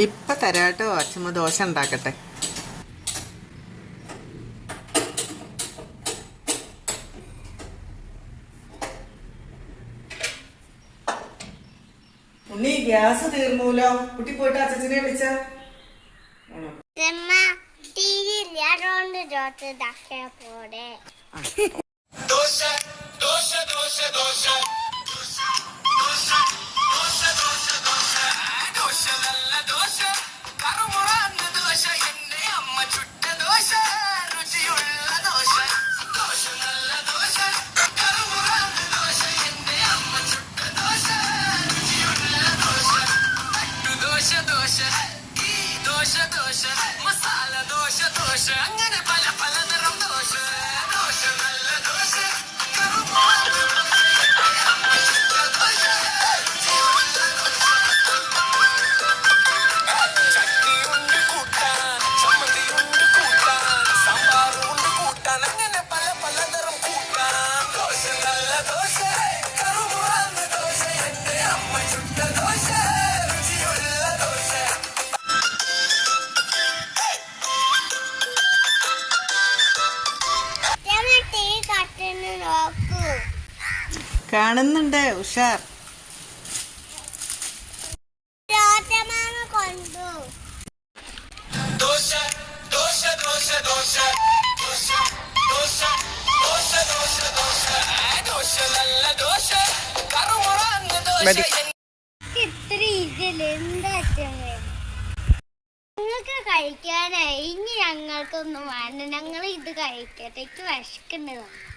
ഇപ്പൊ തരാട്ടോ. അച്ഛമ്മ ദോശ ഉണ്ടാക്കട്ടെ. ഉണ്ണി ഗ്യാസ് തീർന്നൂലോ. കുട്ടി പോയിട്ട് അച്ഛനെ വിളിച്ച അങ്ങനെ പല പലതരം ദോശ. ദോശ നല്ല ദോശ, ചട്നിയുണ്ട് കൂട്ടാൻ, ചമ്മന്തിയുണ്ട് കൂട്ടാൻ, സാമ്പാറുണ്ട് കൂട്ടാൻ, അങ്ങനെ പല പലതരം കൂട്ടാൻ. ദോശ നല്ല ദോശ, കറുമുറാന്ന് ദോശ, എന്റെ അമ്മ ചുട്ട ദോശ, രുചിയുള്ള ദോശ. കാണുന്നുണ്ട്. ഉഷാർ. ദോശ ദോശ ദോശ ദോശ ദോശ ദോശ ദോശ ദോശ ദോശ ദോശ നല്ല ദോശ, കറുമുറാന്ന് ദോശ. ഇത്ര ഇതില് എന്താ നിങ്ങൾക്ക് കഴിക്കാനായി. ഇനി ഞങ്ങൾക്കൊന്നും വേണ്ട, ഞങ്ങൾ ഇത് കഴിക്കട്ടെ. എനിക്ക് വിശക്കുന്നുണ്ട്.